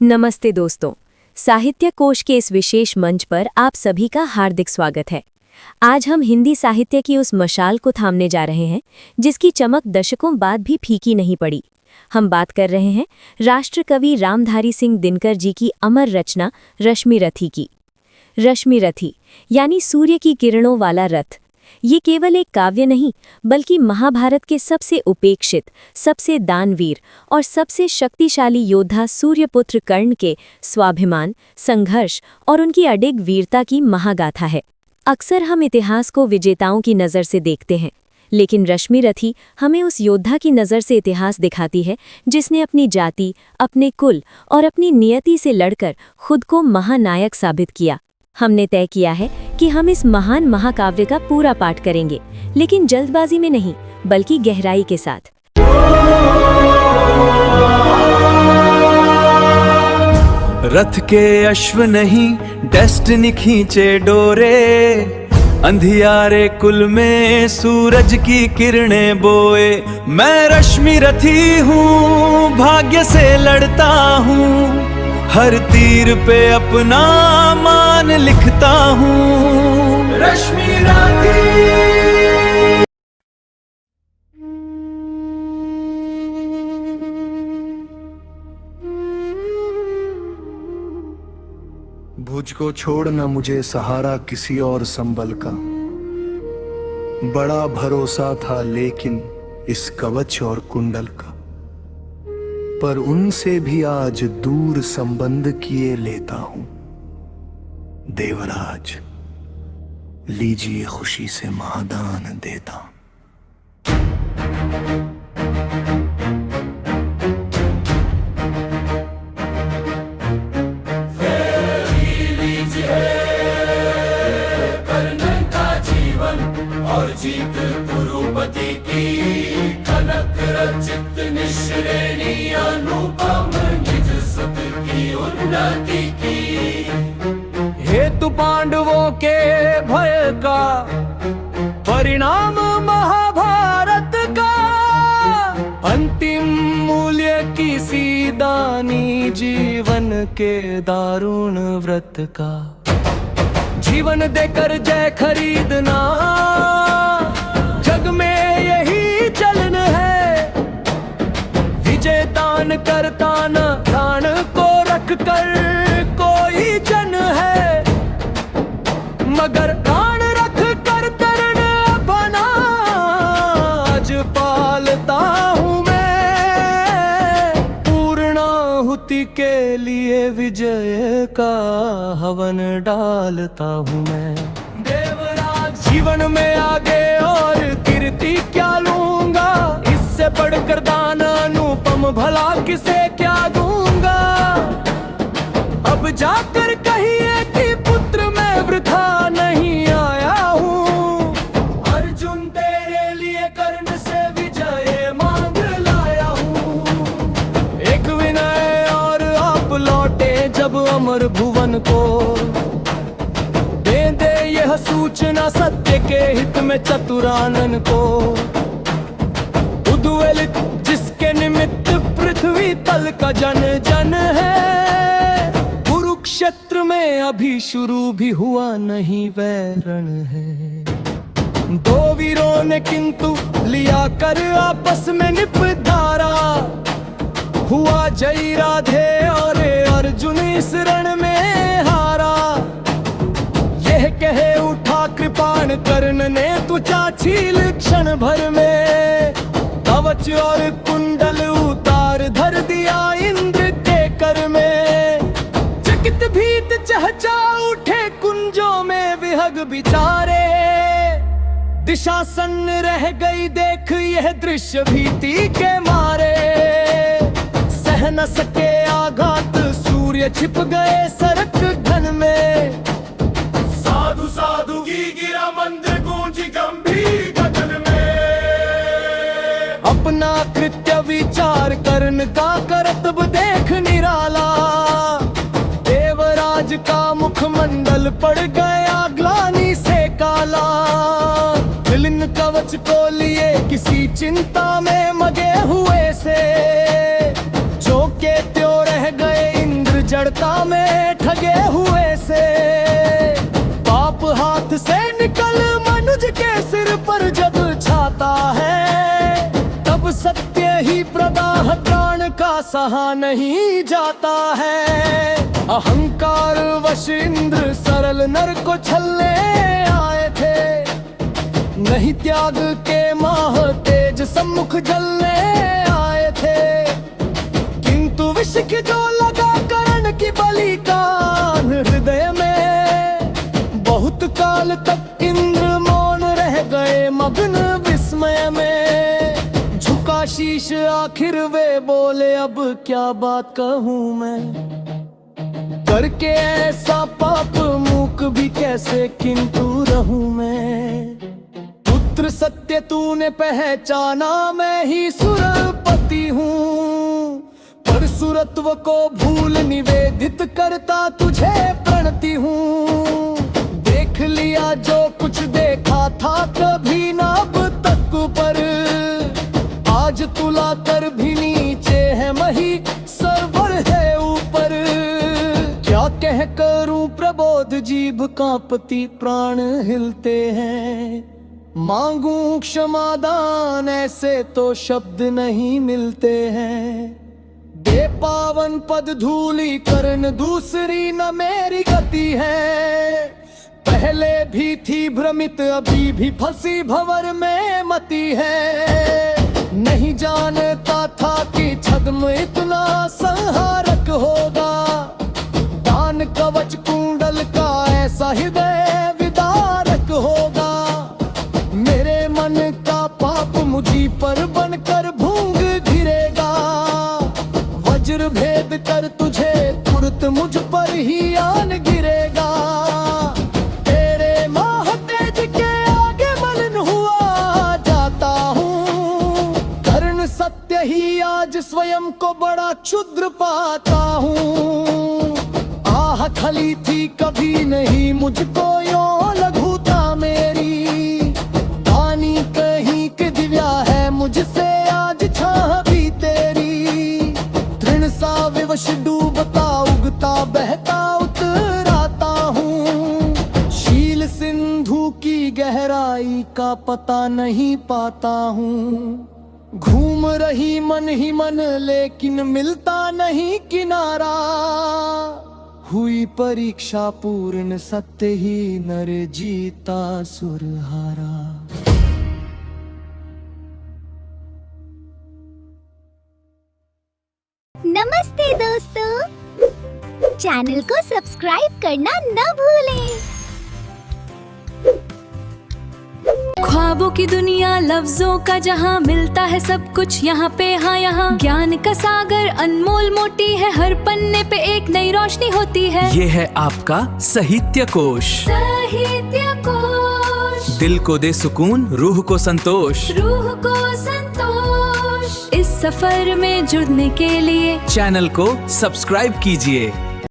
नमस्ते दोस्तों, साहित्य कोश के इस विशेष मंच पर आप सभी का हार्दिक स्वागत है। आज हम हिंदी साहित्य की उस मशाल को थामने जा रहे हैं जिसकी चमक दशकों बाद भी फीकी नहीं पड़ी। हम बात कर रहे हैं राष्ट्र कवि रामधारी सिंह दिनकर जी की अमर रचना रश्मि रथी की। रश्मि रथी यानी सूर्य की किरणों वाला रथ। ये केवल एक काव्य नहीं बल्कि महाभारत के सबसे उपेक्षित, सबसे दानवीर और सबसे शक्तिशाली योद्धा सूर्यपुत्र कर्ण के स्वाभिमान, संघर्ष और उनकी अडिग वीरता की महागाथा है। अक्सर हम इतिहास को विजेताओं की नज़र से देखते हैं, लेकिन रश्मि रथी हमें उस योद्धा की नज़र से इतिहास दिखाती है जिसने अपनी जाति, अपने कुल और अपनी नियति से लड़कर खुद को महानायक साबित किया। हमने तय किया है कि हम इस महान महाकाव्य का पूरा पाठ करेंगे, लेकिन जल्दबाजी में नहीं बल्कि गहराई के साथ। रथ के अश्व नहीं डेस्टिनी खींचे डोरे, अंधियारे कुल में सूरज की किरणें बोए। मैं रश्मि रथी हूँ, भाग्य से लड़ता हूँ, हर तीर पे अपना मान लिखता हूँ। रश्मि रथी। भुज को छोड़ना मुझे सहारा किसी और संबल का, बड़ा भरोसा था लेकिन इस कवच और कुंडल का, पर उनसे भी आज दूर संबंध किए लेता हूं। देवराज लीजिए खुशी से महादान देता हूं। और जीत कुरुपति की कनक रचित निश्रेणी अनुपम निज सुत की उन्नति की। हेतु पांडवों के भय का परिणाम महाभारत का, अंतिम मूल्य किसी दानी जीवन के दारुण व्रत का। जीवन देकर जय खरीदना जग में यही चलन है, विजय दान करता न प्राण को रख कर कोई जन है, मगर प्राण रख कर तरण बना आज पालता हूँ मैं। पूर्णाहुति के लिए विजय का हवन डालता हूँ मैं। देवराज जीवन में आगे और कीर्ति क्या लूंगा, इससे बढ़कर दान अनुपम भला किसे क्या दूंगा। अब जाकर कहिए कि पुत्र मैं वृथा नहीं आया हूँ, अर्जुन तेरे लिए कर्ण से विजय मांग लाया हूँ। एक विनय और आप लौटे जब अमर भुवन को, दे दे यह सूचना सत्य के हित में चतुरानन को। उद्वेलित जिसके निमित्त पृथ्वी तल का जन जन है, कुरुक्षेत्र में अभी शुरू भी हुआ नहीं वैरण है। दो वीरों ने किंतु लिया कर आपस में निपटारा, हुआ जय राधे और अर्जुन इस रण में हारा। यह कहे उठा कृपाण कर्ण ने तुझा छील क्षण भर में, कवच और कुंडल उतार धर दिया इंद्र के कर में। चकित भीत चहचा उठे कुंजों में विहग बिचारे, दिशा सन्न रह गई देख यह दृश्य भीति के मारे। सह न सके आघात सूर्य छिप गए सरक घन में, साधु साधु की गिरा मंदिर गूंजी गंभीर गगन में। अपना कृत्य विचार करन का करतब देख निराला, देवराज का मुखमंडल पड़ गया ग्लानि से काला। मिलिन कवच को लिए किसी चिंता में मगे हुए से, जो के त्यों रह गए इंद्र कपटता में ठगे हुए से। पाप हाथ से निकल मनुज के सिर पर जब छाता है, तब सत्य ही प्रदाह प्राण का सहा नहीं जाता है। अहंकार वश इंद्र सरल नर को छलने आए थे, नहीं त्याग के माह तेज सम्मुख जलने आए थे। किंतु विष की जो लगा कर्ण की बलि का हृदय में, बहुत काल तक इंद्र मौन रह गए मग्न विस्मय में। झुका शीश आखिर वे बोले, अब क्या बात कहूँ मैं, करके ऐसा पाप मूक भी कैसे किंतु रहूं मैं। पुत्र सत्य तूने पहचाना, मैं ही सुरपति हूँ, पर सुरत्व को भूल निवेदित करता तुझे प्रणति हूँ। देख लिया जो कुछ देखा था कभी ना अब तक पर, आज तुला कर भी नीचे है मही सरवर है ऊपर। क्या कह करूं प्रबोध जीभ कांपती प्राण हिलते हैं, मांगू क्षमादान ऐसे तो शब्द नहीं मिलते हैं। दे पावन पद धूली करण दूसरी न मेरी गति है, पहले भी थी भ्रमित अभी भी फंसी भंवर में मती है। नहीं जानता था कि छद्म इतना संहारक होगा, दान कवच कुंडल का ऐसा हृदय विदारक होगा। मेरे मन का पाप मुझी पर बनकर भूंग गिरेगा, वज्र भेद कर तुझे तुरंत मुझ पर ही आन गिरेगा। तेरे माह तेज के आगे मलिन हुआ जाता हूँ, कर्ण सत्य ही आज स्वयं को बड़ा क्षुद्र पाता हूँ। आह खली थी कभी नहीं मुझको यों लघुता मेरी, दानी कहीं के दिव्या है मुझसे आज छाह भी तेरी। तृण सा विवश डूबता उगता बहता उतराता हूँ, शील सिंधु की गहराई का पता नहीं पाता हूँ। घूम रही मन ही मन लेकिन मिलता नहीं किनारा, हुई परीक्षा पूर्ण सत्य ही नर जीता सुर हारा। नमस्ते दोस्तों, चैनल को सब्सक्राइब करना न भूलें। ख्वाबों की दुनिया लफ्जों का जहां, मिलता है सब कुछ यहाँ पे हाँ यहाँ। ज्ञान का सागर अनमोल मोटी है, हर पन्ने पे एक नई रोशनी होती है। ये है आपका साहित्य कोश, साहित्य कोश, दिल को दे सुकून रूह को संतोष। रूह को संतोष। इस सफर में जुड़ने के लिए चैनल को सब्सक्राइब कीजिए।